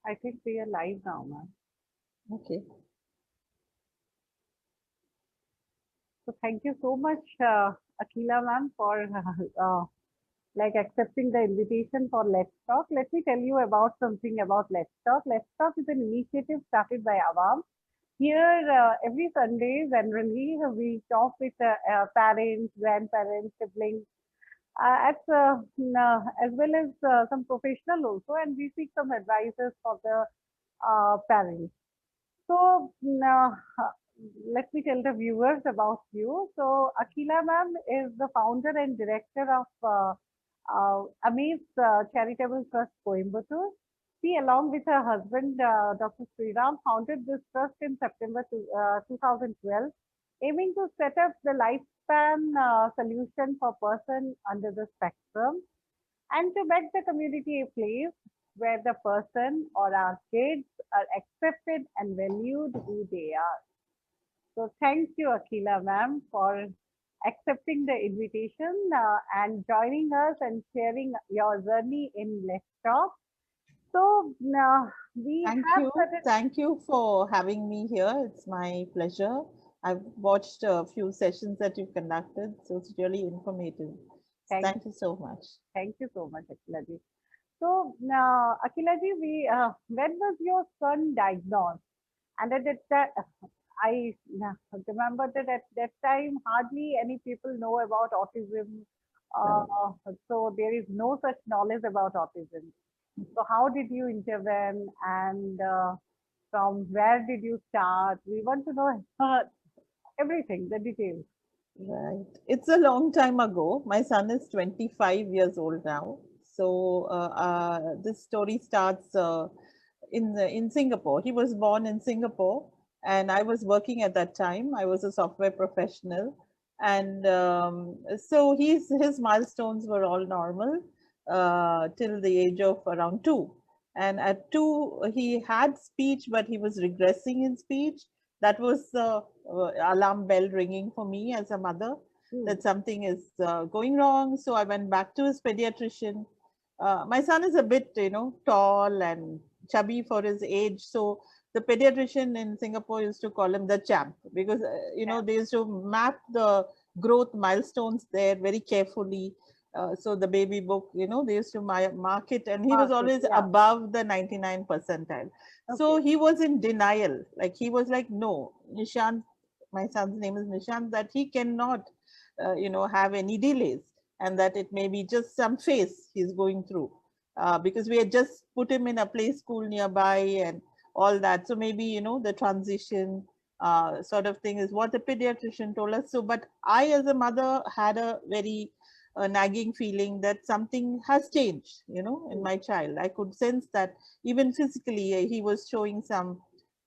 I think we are live now, ma'am. Okay. So thank you so much, Akila ma'am, for like accepting the invitation for Let's Talk. Let me tell you about something about Let's Talk. Let's Talk is an initiative started by Awam. Here, every Sunday, generally, we talk with parents, grandparents, siblings, as well as some professional also, and we seek some advices for the parents. So, let me tell the viewers about you. So, Akila ma'am is the founder and director of Amaze Charitable Trust Coimbatore. She, along with her husband, Dr. Sriram, founded this trust in September 2012, aiming to set up the lifespan solution for person under the spectrum and to make the community a place where the person or our kids are accepted and valued who they are. So thank you, Akila ma'am, for accepting the invitation and joining us and sharing your journey in Let's Talk. So we Thank have you. certain, Thank you for having me here. It's my pleasure. I've watched a few sessions that you've conducted, so it's really informative. So thank, thank you so much. thank you so much, Akila ji. So Akila ji, when was your son diagnosed? And at that, I remember that at that time, hardly any people know about autism. Right. So there is no such knowledge about autism. So how did you intervene and from where did you start? We want to know everything, the details. Right. It's a long time ago. My son is 25 years old now. So this story starts in Singapore. He was born in Singapore, and I was working at that time. I was a software professional, and so his milestones were all normal till the age of around 2. And at 2, he had speech, but he was regressing in speech. That was the alarm bell ringing for me as a mother Hmm. that something is going wrong. So I went back to his pediatrician. My son is a bit, tall and chubby for his age. So the pediatrician in Singapore used to call him the champ because, Yeah. they used to map the growth milestones there very carefully. So the baby book, they used to mark it, and he was Market. always Yeah. above the 99 percentile. Okay. So he was in denial. Like he was like, no, Nishant, my son's name is Nishant, that he cannot, have any delays, and that it may be just some phase he's going through. Because we had just put him in a play school nearby and all that. So maybe, the transition sort of thing is what the pediatrician told us. So, but I, as a mother, had a very nagging feeling that something has changed, in Hmm. my child. I could sense that even physically, he was showing some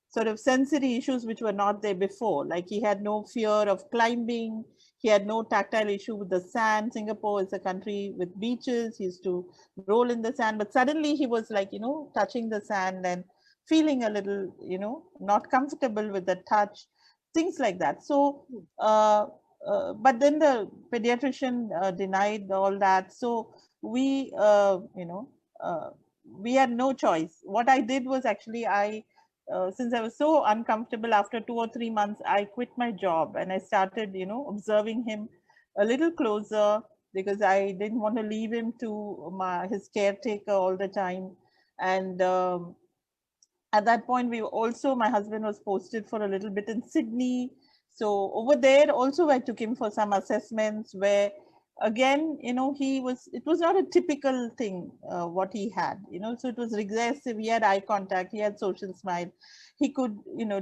sort of sensory issues which were not there before. Like he had no fear of climbing, he had no tactile issue with the sand. Singapore is a country with beaches. He used to roll in the sand, but suddenly he was like, touching the sand and feeling a little, not comfortable with the touch, things like that. So, Hmm. but then the pediatrician denied all that. So we, we had no choice. What I did was actually since I was so uncomfortable after 2 or 3 months, I quit my job and I started, observing him a little closer because I didn't want to leave him to his caretaker all the time. And at that point, my husband was posted for a little bit in Sydney. So over there, also I took him for some assessments where again, it was not a typical thing, what he had, so it was regressive. He had eye contact, he had social smile, he could,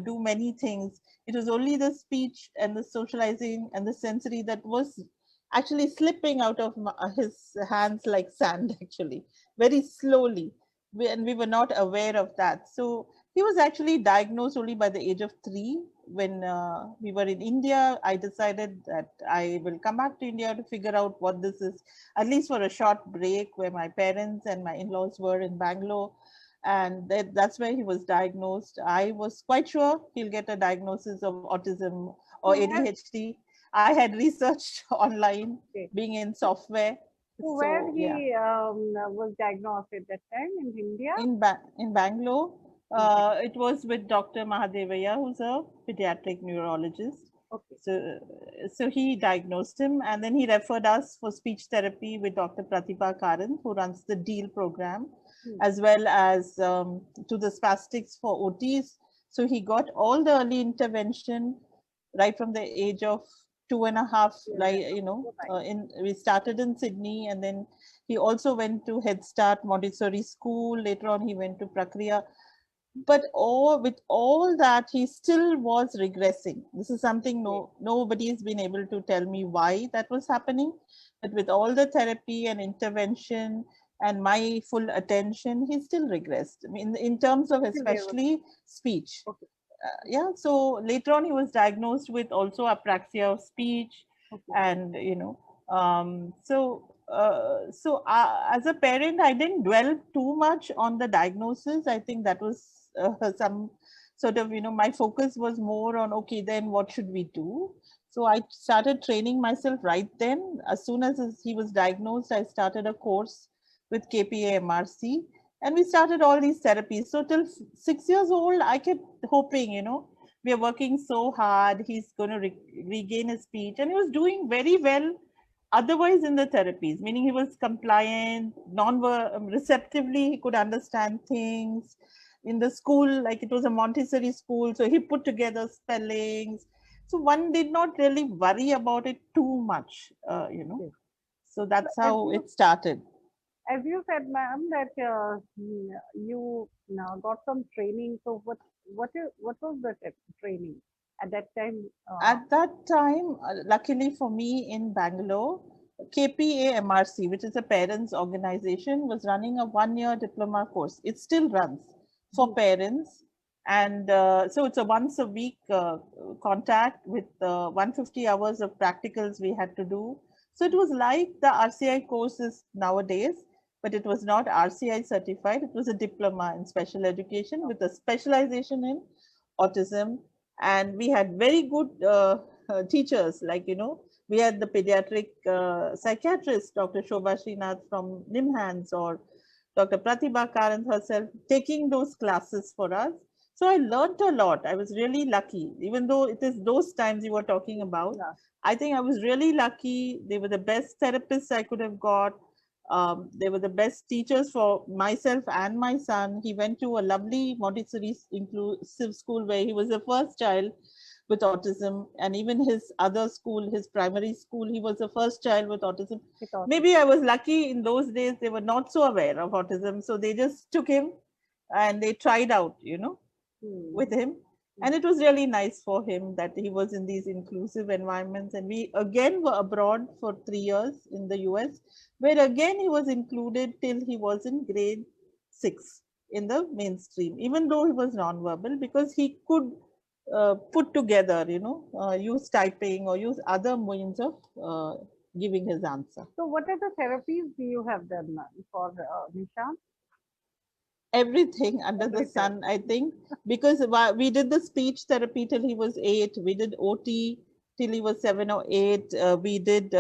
do many things. It was only the speech and the socializing and the sensory that was actually slipping out of his hands like sand, actually, very slowly. And we were not aware of that. So he was actually diagnosed only by the age of 3. When we were in India, I decided that I will come back to India to figure out what this is, at least for a short break, where my parents and my in-laws were in Bangalore. And that's where he was diagnosed. I was quite sure he'll get a diagnosis of autism or So where, ADHD. I had researched online, okay. being in So, software. So where So yeah, he was diagnosed at that time in India? in Bangalore, In Bangalore. it was with Dr. Mahadevaya, who's a pediatric neurologist. Okay. So he diagnosed him, and then he referred us for speech therapy with Dr. Pratibha Karan, who runs the DEAL program, Hmm. as well as to the spastics for OTs. So he got all the early intervention right from the age of 2.5. Yeah, Like right. we started in Sydney, and then he also went to Head Start Montessori School. Later on, he went to Prakriya. But with all that, he still was regressing. This is something nobody has been able to tell me why that was happening. But with all the therapy and intervention and my full attention, he still regressed. I mean, in terms of Still there was. especially speech. Okay. Yeah. So later on, he was diagnosed with also apraxia of speech, Okay. and as a parent, I didn't dwell too much on the diagnosis. I think that was some sort of, my focus was more on, okay, then what should we do? So I started training myself right then. As soon as he was diagnosed, I started a course with KPA MRC, and we started all these therapies. So till 6 years old, I kept hoping, we are working so hard, he's going to regain his speech, and he was doing very well otherwise in the therapies, meaning he was compliant, receptively, he could understand things. In the school, like it was a Montessori school, so he put together spellings. So one did not really worry about it too much, Okay. so So that's how it started. as you said, ma'am, that you now got some training. So what was the training at that time? At that time, luckily for me in Bangalore, KPA MRC, which is a parents organization, was running a 1-year diploma course. It still runs for Hmm. parents. And so it's a once a week contact with 150 hours of practicals we had to do. So it was like the RCI courses nowadays, but it was not RCI certified. It was a diploma in special education with a specialization in autism, and we had very good teachers, like we had the pediatric psychiatrist Dr. Shobha Srinath from Nimhans, or Dr. Pratibha Karan herself taking those classes for us. So I learned a lot. I was really lucky, even though it is those times you were talking about. Yeah. I think I was really lucky. They were the best therapists I could have got. They were the best teachers for myself and my son. He went to a lovely Montessori inclusive school where he was the first child with autism, and even his other school, his primary school, he was the first child with autism. Maybe I was lucky in those days, they were not so aware of autism, so they just took him and they tried out, with Hmm. him. And it was really nice for him that he was in these inclusive environments. And we again were abroad for 3 years in the US, where again he was included till he was in grade 6 in the mainstream, even though he was nonverbal, because he could put together, use typing or use other means of giving his answer. So what are the therapies do you have done for Nishant? Everything under the Everything. sun, I think, because we did the speech therapy till he was 8, we did OT till he was 7 or 8, we did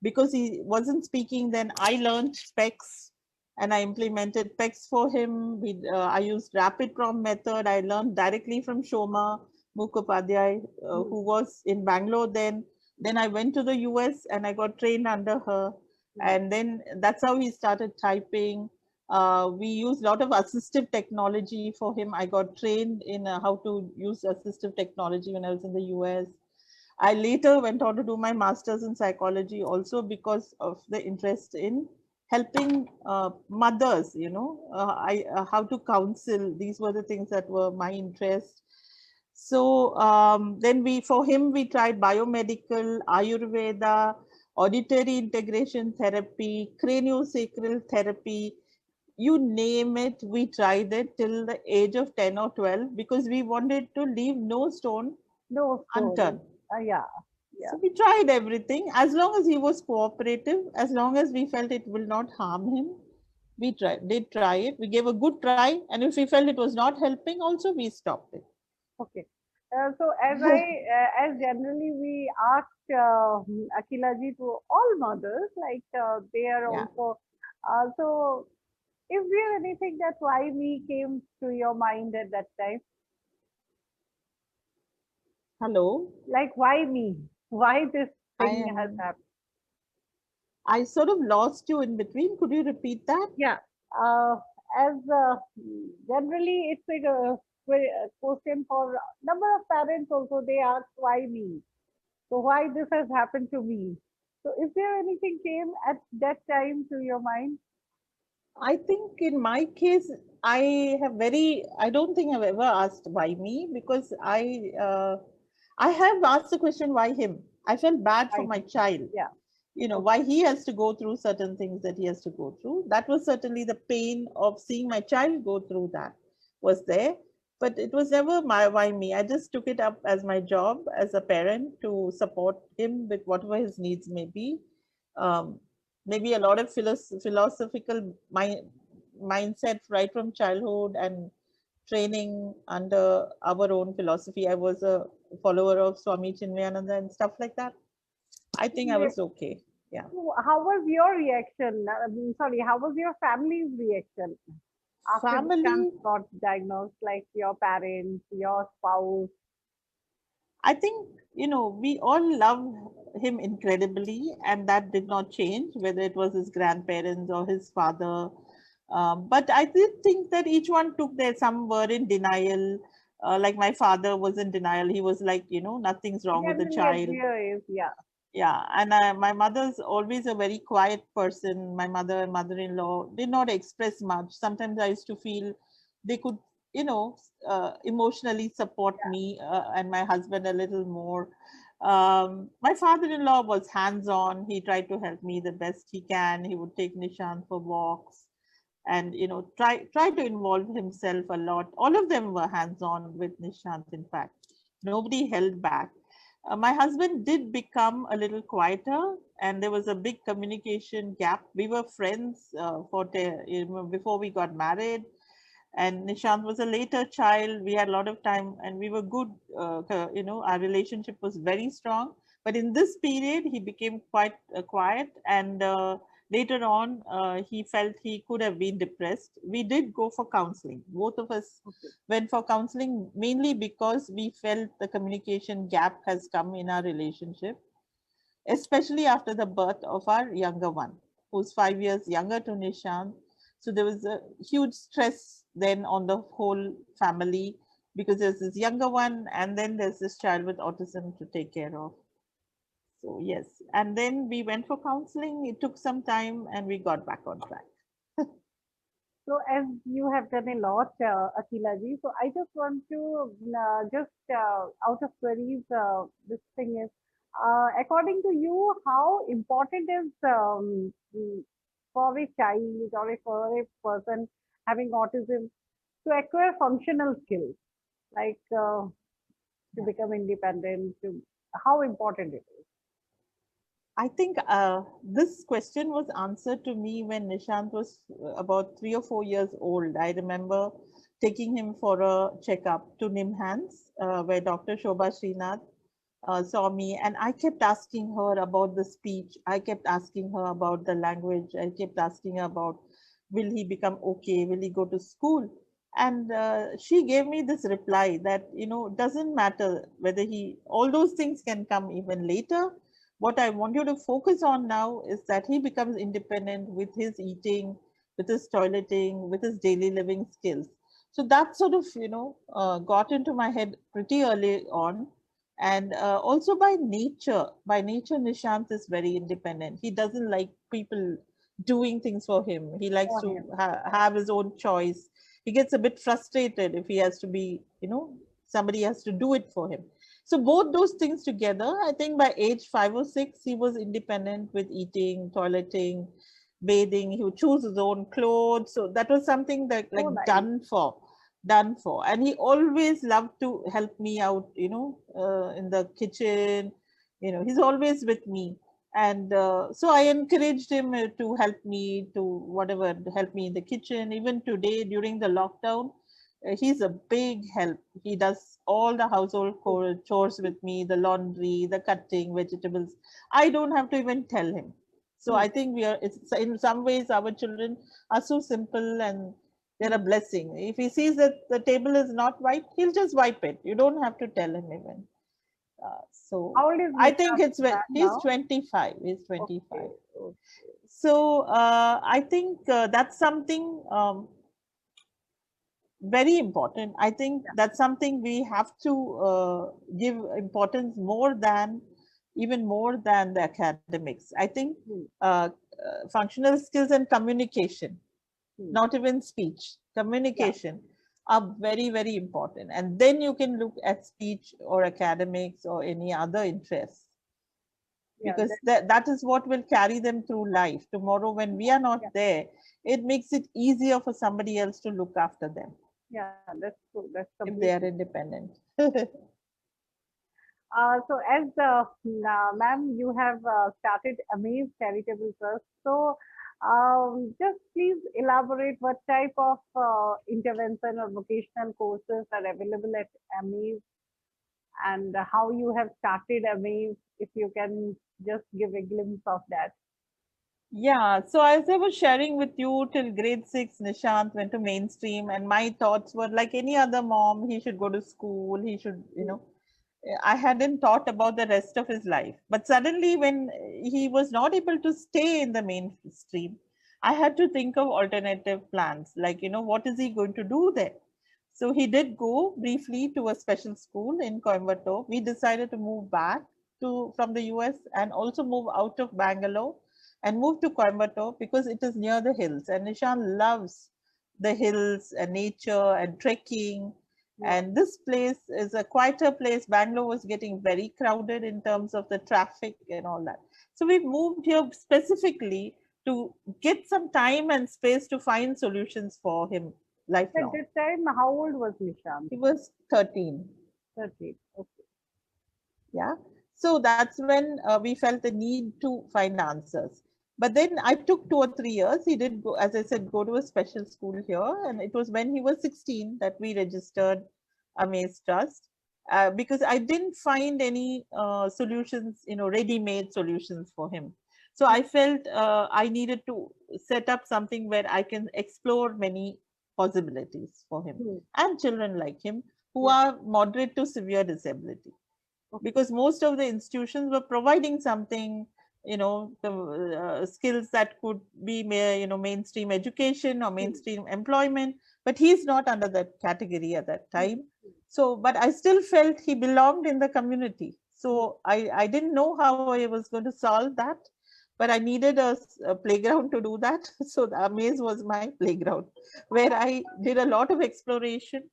because he wasn't speaking, then I learned PECS and I implemented PECS for him. I used rapid prompt method. I learned directly from Shoma Mukhopadhyay, who was in Bangalore then. Then I went to the US and I got trained under her, and then that's how he started typing. We used a lot of assistive technology for him. I got trained in how to use assistive technology when I was in the US. I later went on to do my master's in psychology also because of the interest in helping mothers, how to counsel. These were the things that were my interest. So then for him, we tried biomedical, Ayurveda, auditory integration therapy, craniosacral therapy, you name it, we tried it till the age of 10 or 12 because we wanted to leave no stone No unturned. story. Yeah. Yeah. So we tried everything. As long as he was cooperative, as long as we felt it will not harm him, we did try it. We gave a good try. And if we felt it was not helping, also we stopped it. Okay. So as generally we ask Akila ji to all mothers, like they are Yeah. also. So, is there anything that why me came to your mind at that time? Hello. Like why me? Why this I thing has am. happened? I sort of lost you in between. Could you repeat that? Yeah. Uh, as generally, it's a question for number of parents also. They ask why me? So why this has happened to me? So is there anything came at that time to your mind? I think in my case, I don't think I've ever asked why me, because I have asked the question, why him? I felt bad for Why? my child, Yeah. why Okay. he has to go through certain things that he has to go through. That was certainly the pain of seeing my child go through that was there. But it was never my why me. I just took it up as my job as a parent to support him with whatever his needs may be. Um, Maybe a lot of philosophical mindset right from childhood, and training under our own philosophy. I was a follower of Swami Chinmayananda and stuff like that. I think I Yeah. was okay. Yeah. So how was your reaction? Sorry, how was your family's reaction after Nishant Family, got diagnosed? Like your parents, your spouse? I think, we all love him incredibly, and that did not change, whether it was his grandparents or his father. But I did think that each one took their, some were in denial. Like my father was in denial. He was like, nothing's wrong with the Generally, child. appear is yeah. Yeah, and my mother's always a very quiet person. My mother and mother-in-law did not express much. Sometimes I used to feel they could, emotionally support me, and my husband a little more. My father-in-law was hands-on. He tried to help me the best he can. He would take Nishant for walks, and try to involve himself a lot. All of them were hands-on with Nishant. In fact, nobody held back. My husband did become a little quieter, and there was a big communication gap. We were friends before we got married, and Nishant was a later child. We had a lot of time, and we were good. Our relationship was very strong. But in this period, he became quite quiet, and later on, he felt he could have been depressed. We did go for counseling. Both of us Okay. went for counseling, mainly because we felt the communication gap has come in our relationship, especially after the birth of our younger one, who's 5 years younger to Nishant. So there was a huge stress then on the whole family, because there's this younger one, and then there's this child with autism to take care of. So yes, and then we went for counseling. It took some time, and we got back on track. So as you have done a lot, Akila ji, so I just want to just out of queries, this thing is, according to you, how important is for a child or for a person having autism to acquire functional skills, like to Yeah. become independent, to how important it is? I think this question was answered to me when Nishant was about 3 or 4 years old. I remember taking him for a checkup to NIMHANS, where Dr. Shobha Srinath saw me, and I kept asking her about the speech. I kept asking her about the language. I kept asking her about, will he become okay? Will he go to school? And she gave me this reply that, doesn't matter whether all those things can come even later. What I want you to focus on now is that he becomes independent with his eating, with his toileting, with his daily living skills. So that sort of, got into my head pretty early on. And also by nature, Nishant is very independent. He doesn't like people doing things for him. He likes For to him? have his own choice. He gets a bit frustrated if he has to be, somebody has to do it for him. So both those things together, I think by age 5 or 6, he was independent with eating, toileting, bathing. He would choose his own clothes. So that was something that So like nice. done for. And he always loved to help me out, in the kitchen. He's always with me. And so I encouraged him to help me in the kitchen. Even today during the lockdown, He's a big help. He does all the household chores with me, the laundry, the cutting vegetables. I don't have to even tell him. So I think it's in some ways our children are so simple, and they're a blessing. If he sees that the table is not wiped, he'll just wipe it. You don't have to tell him even. So How old is I think Nishant he's now? 25. He's 25. Okay. So I think that's something very important. I think that's something we have to give importance even more than the academics. I think functional skills and communication, not even speech, communication are very, very important. And then you can look at speech or academics or any other interests, because that is what will carry them through life. Tomorrow, when we are not there, it makes it easier for somebody else to look after them. Yeah, that's true. That's If completely. they are independent. So as ma'am, you have started Amaze Charitable Trust. So just please elaborate what type of intervention or vocational courses are available at Amaze, and how you have started Amaze. If you can just give a glimpse of that. Yeah, so as I was sharing with you, till grade 6, Nishant went to mainstream, and my thoughts were like any other mom, he should go to school, he should, I hadn't thought about the rest of his life. But suddenly, when he was not able to stay in the mainstream, I had to think of alternative plans, like, what is he going to do there? So he did go briefly to a special school in Coimbatore. We decided to move back from the US and also move out of Bangalore and move to Coimbatore because it is near the hills. And Nishan loves the hills and nature and trekking. And this place is a quieter place. Bangalore was getting very crowded in terms of the traffic and all that. So we moved here specifically to get some time and space to find solutions for him lifelong. At that time, how old was Nishant? He was 13. 13. Okay. Yeah. So that's when we felt the need to find answers. But then I took 2 or 3 years. He did go, as I said, go to a special school here. And it was when he was 16 that we registered Amaze Trust. Because I didn't find any solutions, ready-made solutions for him. So I felt I needed to set up something where I can explore many possibilities for him and children like him who are moderate to severe disability. Because most of the institutions were providing something, the skills that could be, mainstream education or mainstream employment, but he's not under that category at that time. So, but I still felt he belonged in the community. So I didn't know how I was going to solve that, but I needed a playground to do that. So the Amaze was my playground, where I did a lot of exploration.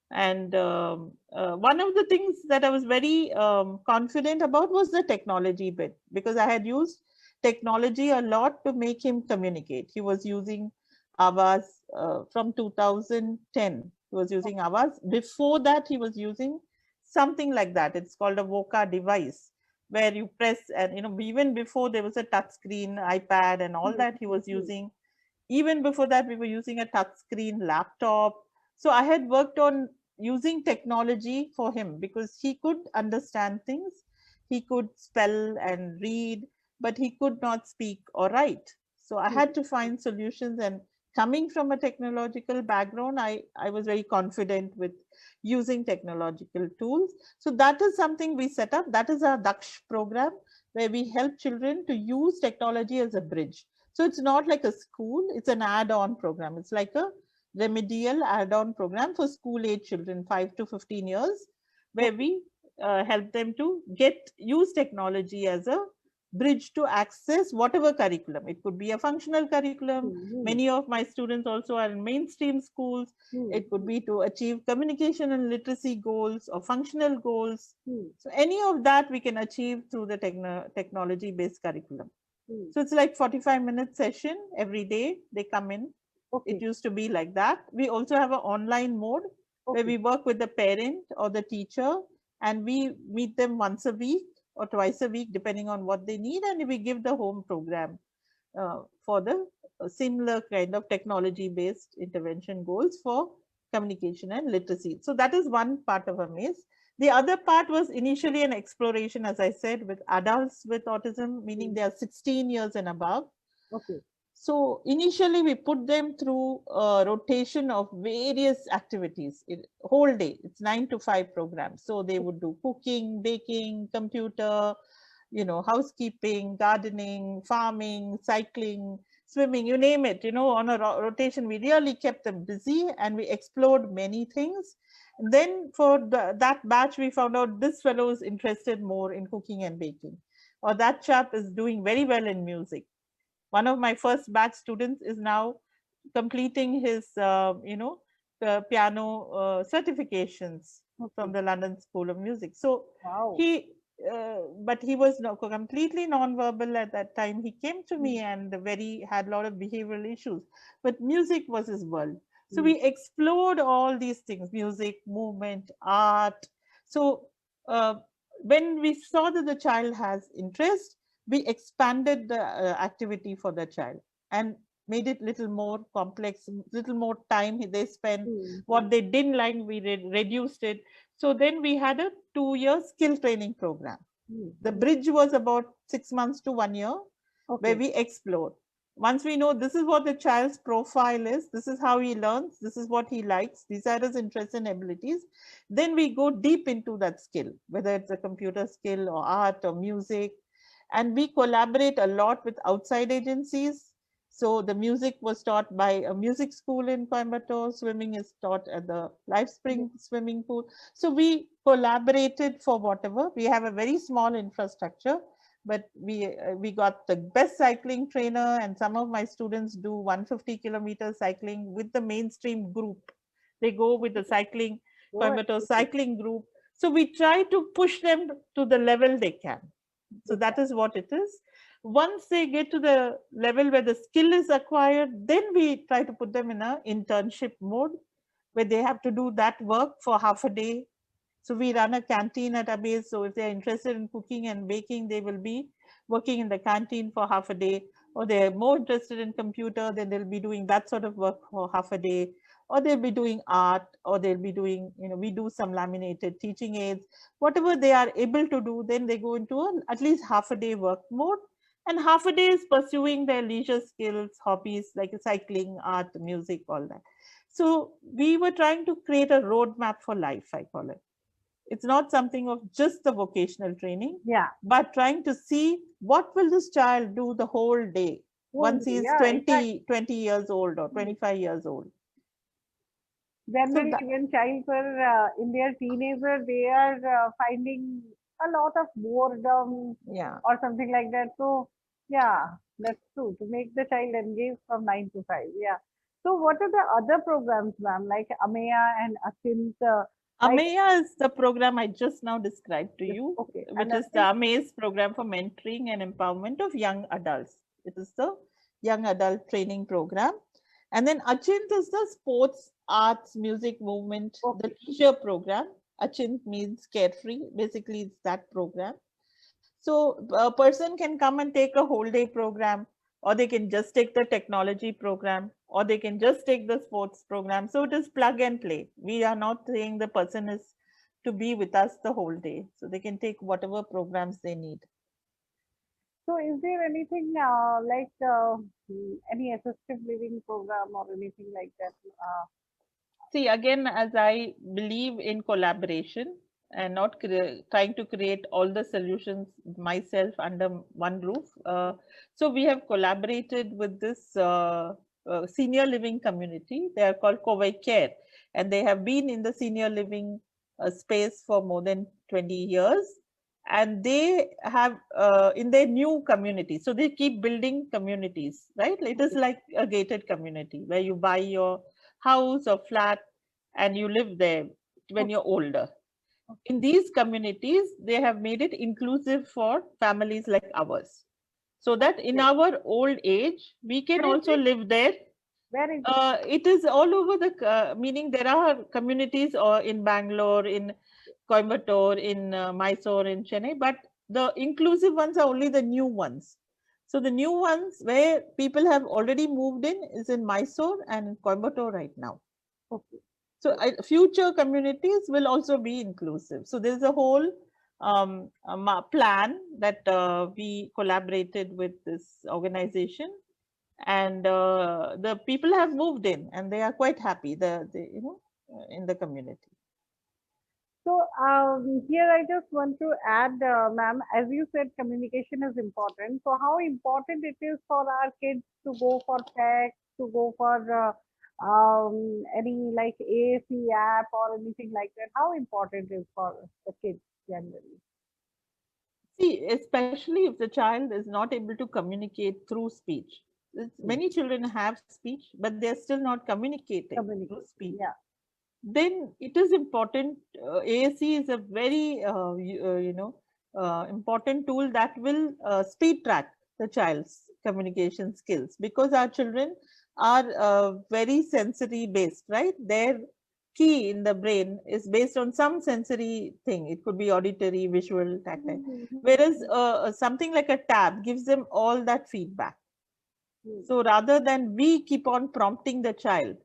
And one of the things that I was very confident about was the technology bit, because I had used technology a lot to make him communicate. He was using Avaz from 2010. He was using Avaz. Before that, he was using something like that. It's called a Voca device, where you press, and even before there was a touch screen iPad and all that he was using. Even before that, we were using a touch screen laptop. So I had worked on using technology for him because he could understand things. He could spell and read, but he could not speak or write. So I had to find solutions. And coming from a technological background, I was very confident with using technological tools. So that is something we set up. That is our Daksh program, where we help children to use technology as a bridge. So it's not like a school, it's an add-on program. It's like a remedial add-on program for school-age children, 5 to 15 years, where we help them to use technology as a bridge to access whatever curriculum. It could be a functional curriculum. Many of my students also are in mainstream schools. It could be to achieve communication and literacy goals or functional goals. So any of that we can achieve through the technology-based curriculum. So it's like 45-minute session every day. They come in. It used to be like that. We also have an online mode where we work with the parent or the teacher, and we meet them once a week or twice a week, depending on what they need. And we give the home program for the similar kind of technology-based intervention goals for communication and literacy. So that is one part of Amaze. The other part was initially an exploration, as I said, with adults with autism, meaning they are 16 years and above. Okay. So initially we put them through a rotation of various activities, whole day. It's 9 to 5 programs. So they would do cooking, baking, computer, housekeeping, gardening, farming, cycling, swimming, you name it, on a rotation. We really kept them busy and we explored many things. And then for that batch, we found out this fellow is interested more in cooking and baking, or that chap is doing very well in music. One of my first batch students is now completing his, the piano certifications from the London School of Music. So Wow. but he was completely non-verbal at that time. He came to me and had a lot of behavioral issues, but music was his world. So we explored all these things: music, movement, art. So when we saw that the child has interest, we expanded the activity for the child and made it little more complex, little more time they spent. What they didn't like, we reduced it. So then we had a 2-year skill training program. The bridge was about 6 months to 1 year, where we explored. Once we know this is what the child's profile is, this is how he learns, this is what he likes, these are his interests and abilities, then we go deep into that skill, whether it's a computer skill or art or music. And we collaborate a lot with outside agencies. So the music was taught by a music school in Coimbatore. Swimming is taught at the Life Spring swimming pool. So we collaborated for whatever. We have a very small infrastructure, but we got the best cycling trainer, and some of my students do 150 kilometer cycling with the mainstream group. They go with the cycling, Coimbatore cycling group. So we try to push them to the level they can. So that is what it is. Once they get to the level where the skill is acquired, then we try to put them in an internship mode where they have to do that work for half a day. So we run a canteen at Amaze. So if they're interested in cooking and baking, they will be working in the canteen for half a day. Or they're more interested in computer, then they'll be doing that sort of work for half a day. Or they'll be doing art, or they'll be doing, we do some laminated teaching aids. Whatever they are able to do, then they go into at least half a day work mode. And half a day is pursuing their leisure skills, hobbies like cycling, art, music, all that. So we were trying to create a roadmap for life, I call it. It's not something of just the vocational training, but trying to see what will this child do the whole day once he's 20 years old or 25 years old. Generally, even child in their teenager, they are finding a lot of boredom or something like that. So that's true, to make the child engaged from 9 to 5. So what are the other programs, ma'am, like Ameya and Achint? Ameya is the program I just now described to you, which is the Amaze program for mentoring and empowerment of young adults. It is the young adult training program. And then Achint is the sports, arts, music, movement, the leisure program. Achint means carefree. Basically, it's that program. So a person can come and take a whole day program, or they can just take the technology program, or they can just take the sports program. So it is plug and play. We are not saying the person is to be with us the whole day. So they can take whatever programs they need. So is there anything like any assistive living program or anything like that? See, again, as I believe in collaboration and not trying to create all the solutions myself under one roof. So we have collaborated with this senior living community. They are called Kovai Care, and they have been in the senior living space for more than 20 years. And they have in their new community, so they keep building communities, right? It is like a gated community where you buy your house or flat and you live there when you're older. In these communities, they have made it inclusive for families like ours, so that in our old age, we can also live there. It is all over the, meaning there are communities or in Bangalore, in Coimbatore, in Mysore, in Chennai, but the inclusive ones are only the new ones. So the new ones where people have already moved in is in Mysore and Coimbatore right now. So future communities will also be inclusive. So there's a whole plan that we collaborated with this organization, and the people have moved in and they are quite happy, in the community. So here I just want to add, ma'am, as you said, communication is important. So how important it is for our kids to go for tech, to go for any like AAC app or anything like that? How important is for the kids generally? See, especially if the child is not able to communicate through speech. Many children have speech, but they're still not communicating through Communicate. speech. Yeah. Then it is important. AAC is a very, important tool that will speed track the child's communication skills, because our children are very sensory based, right? Their key in the brain is based on some sensory thing. It could be auditory, visual, tactile. Whereas something like a tab gives them all that feedback. So rather than we keep on prompting the child,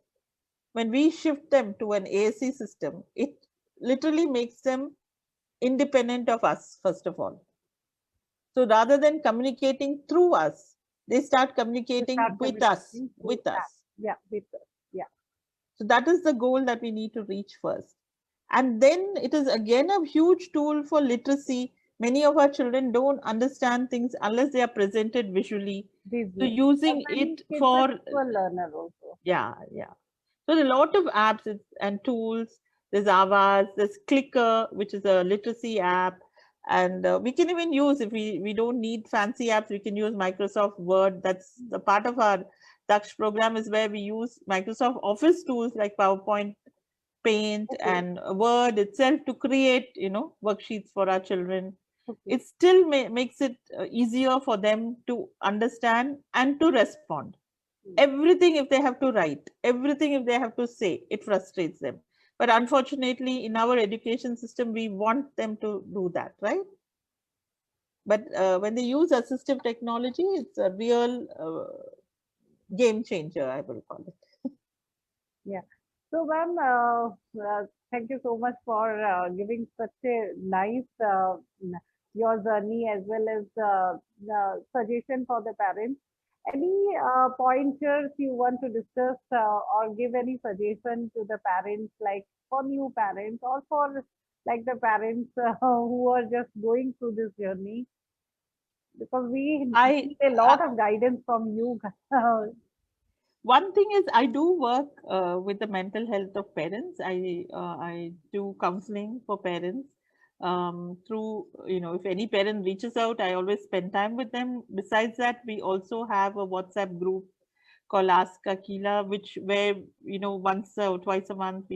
when we shift them to an AAC system, it literally makes them independent of us, first of all. So rather than communicating through us, they start communicating with us, with us. Yeah, with us. Yeah. So that is the goal that we need to reach first. And then it is again a huge tool for literacy. Many of our children don't understand things unless they are presented visually. So using it for learner also. Yeah. So there are a lot of apps and tools. There's Avas, there's Clicker, which is a literacy app. And we can even use, if we don't need fancy apps, we can use Microsoft Word. That's the part of our Daksh program, is where we use Microsoft Office tools like PowerPoint, Paint, and Word itself to create, worksheets for our children. It still makes it easier for them to understand and to respond. Everything if they have to write, everything if they have to say, it frustrates them. But unfortunately, in our education system, we want them to do that, right? But when they use assistive technology, it's a real game changer, I will call it. Yeah. So, ma'am, thank you so much for giving such a nice your journey, as well as the suggestion for the parents. Any pointers you want to discuss or give any suggestion to the parents, like for new parents or for like the parents who are just going through this journey? Because we need a lot of guidance from you. One thing is, I do work with the mental health of parents. I do counseling for parents through, if any parent reaches out, I always spend time with them. Besides that, we also have a WhatsApp group called Ask Akila, where once or twice a month,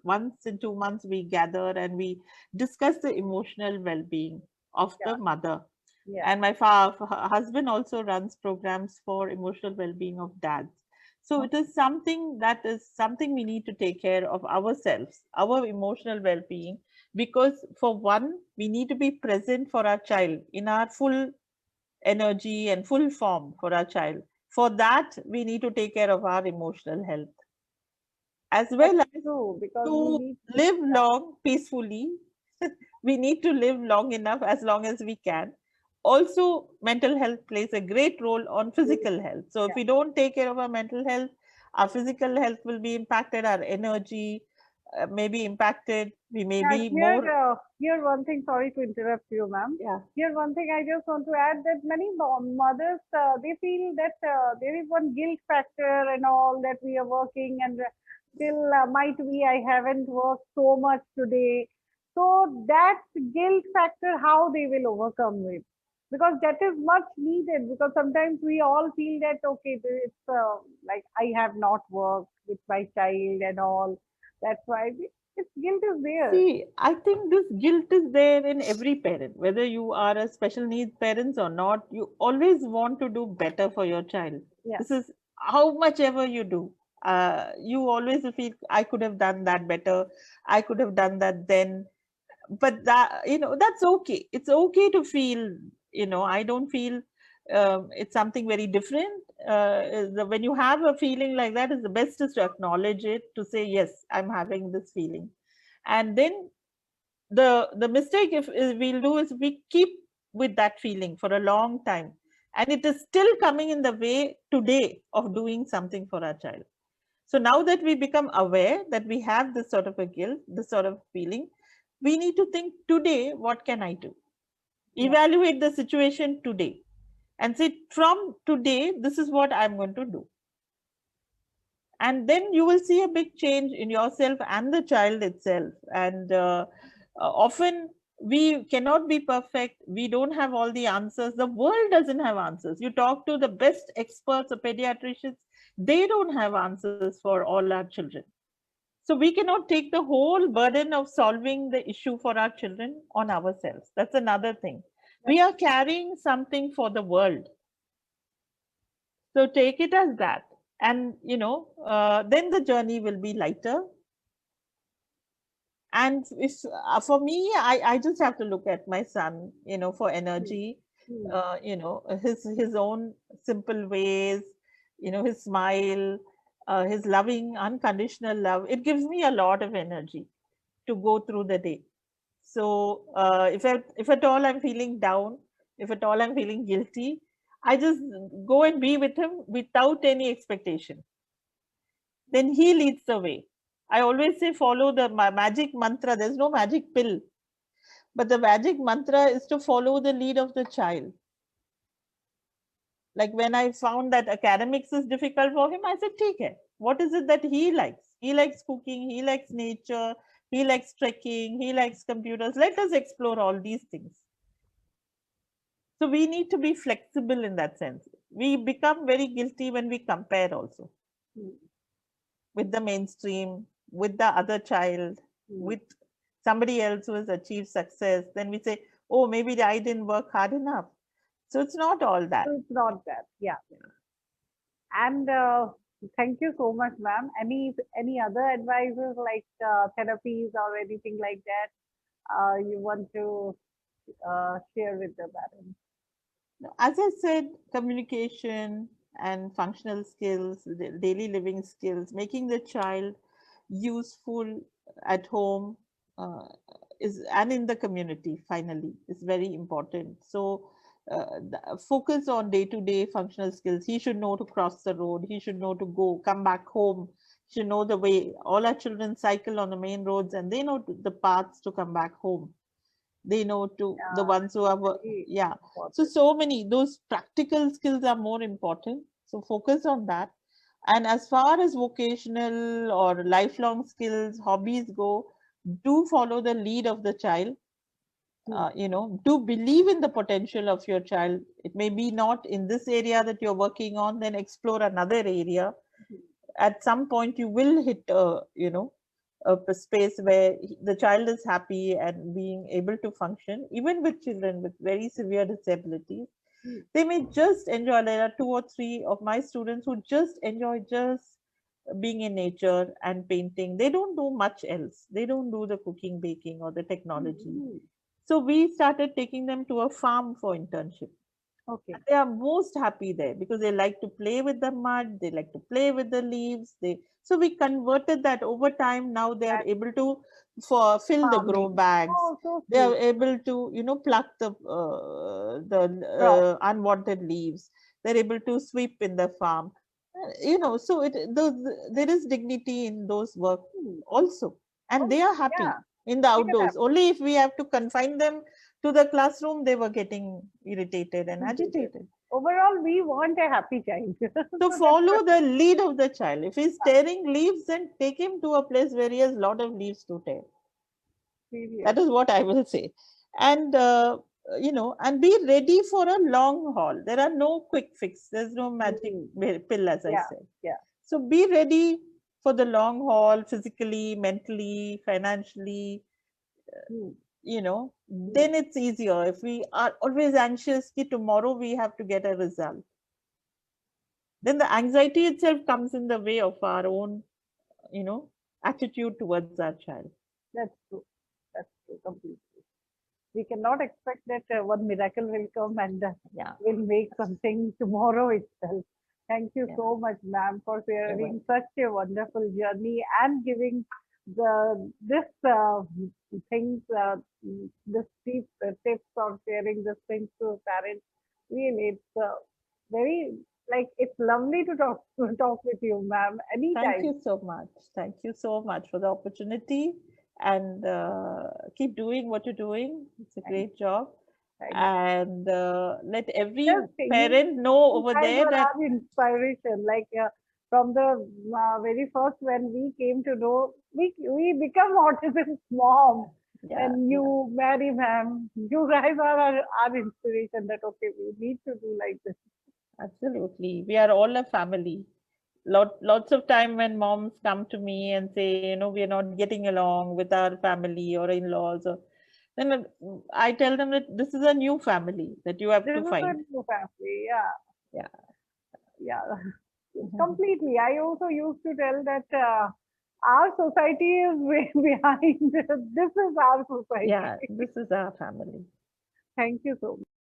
once in 2 months, we gather and we discuss the emotional well-being of the mother. And my husband also runs programs for emotional well-being of dads. So it is something we need to take care of ourselves, our emotional well-being, because for one, we need to be present for our child in our full energy and full form for our child. For that, we need to take care of our emotional health, as well as to live long peacefully. We need to live long enough, as long as we can. Also, mental health plays a great role on physical health. So if we don't take care of our mental health, our physical health will be impacted, our energy may be impacted. We may be more. Here one thing, sorry to interrupt you, ma'am. Here one thing I just want to add, that many mothers, they feel that there is one guilt factor and all, that we are working and still might be I haven't worked so much today. So that guilt factor, how they will overcome it? Because that is much needed, because sometimes we all feel that, okay, it's like I have not worked with my child and all. That's why its guilt is there. See, I think this guilt is there in every parent, whether you are a special needs parents or not. You always want to do better for your child. This is how much ever you do. You always feel, I could have done that better. I could have done that then. But that's okay. It's okay to feel, I don't feel it's something very different. when you have a feeling like that, is the best is to acknowledge it, to say, yes, I'm having this feeling. And then the mistake if we'll do is we keep with that feeling for a long time, and it is still coming in the way today of doing something for our child. So now that we become aware that we have this sort of a guilt, this sort of feeling, we need to think today, what can I do? Yeah. Evaluate the situation today and say, from today, this is what I'm going to do. And then you will see a big change in yourself and the child itself. And often we cannot be perfect. We don't have all the answers. The world doesn't have answers. You talk to the best experts or pediatricians, they don't have answers for all our children. So we cannot take the whole burden of solving the issue for our children on ourselves. That's another thing. We are carrying something for the world. So take it as that. And, then the journey will be lighter. And if for me, I just have to look at my son, for energy, Hmm. his own simple ways, his smile, his loving, unconditional love. It gives me a lot of energy to go through the day. So if at all I'm feeling down, if at all I'm feeling guilty, I just go and be with him without any expectation. Then he leads the way. I always say follow the magic mantra. There's no magic pill, but the magic mantra is to follow the lead of the child. Like when I found that academics is difficult for him, I said, "Take it. What is it that he likes? He likes cooking. He likes nature. He likes trekking. He likes computers. Let us explore all these things." So we need to be flexible in that sense. We become very guilty when we compare also Hmm. with the mainstream, with the other child, Hmm. with somebody else who has achieved success. Then we say, oh, maybe I didn't work hard enough. So it's not all that. So it's not that. Yeah. And thank you so much, ma'am. Any other advices like therapies or anything like that you want to share with the parents? As I said, communication and functional skills, daily living skills, making the child useful at home, uh, is and in the community finally is very important. So focus on day-to-day functional skills. He should know to cross the road. He should know to come back home. He should know the way. All our children cycle on the main roads, and they know the paths to come back home. They know to the ones who have Very yeah. So important. so many those practical skills are more important. So focus on that. And as far as vocational or lifelong skills, hobbies go, do follow the lead of the child. Hmm. Do believe in the potential of your child. It may be not in this area that you're working on, then explore another area. At some point you will hit a space where the child is happy and being able to function. Even with children with very severe disabilities, Hmm. they may just enjoy. There are 2 or 3 of my students who just enjoy just being in nature and painting. They don't do much else. They don't do the cooking, baking, or the technology. Hmm. So we started taking them to a farm for internship. Okay. They are most happy there because they like to play with the mud, they like to play with the leaves. So we converted that over time. Now they are That able to fill the grow farming. bags. Oh, so They are sweet. able to pluck the Crop. unwanted leaves. They're able to sweep in the farm. So there is dignity in those work Hmm. also, and Oh, they are yeah. happy in the They are outdoors. Only if we have to confine them to the classroom, they were getting irritated and appreciated. agitated. Overall, we want a happy child. So So that's what follow the lead of the child. If he's tearing leaves, then take him to a place where he has a lot of leaves to tear. serious. That is what I will say. And and be ready for a long haul. There are no quick fix. There's no magic Hmm. pill, as I Yeah. said. Yeah. So be ready for the long haul, physically, mentally, financially. Hmm. Hmm. Then it's easier. If we are always anxious that tomorrow we have to get a result, then the anxiety itself comes in the way of our own, you know, attitude towards our child. That's true. That's true. Completely. We cannot expect that one miracle will come and Yeah. will make something tomorrow itself. Thank you Yeah. so much, ma'am, for sharing welcome. such a wonderful journey and giving this things, this tips or sharing these things to parents. Really, it's very like it's lovely to talk with you, ma'am. Thank Anytime. you so much. Thank you so much for the opportunity, and keep doing what you're doing. It's a Thank, great job. thank And let every Just parent know you over guys there were that, our inspiration. Like from the very first when we came to know, we become autism's mom. yeah, And yeah, you, Mary ma'am, you guys are our inspiration. That okay, we need to do like this. absolutely. We are all a family. Lots of time when moms come to me and say, we are not getting along with our family or in-laws, or then I tell them that this is a new family that you have This to is a find. new family. Yeah, Yeah. yeah, completely. I also used to tell that our society is way behind. This is our society. Yeah, this is our family. Thank you so much.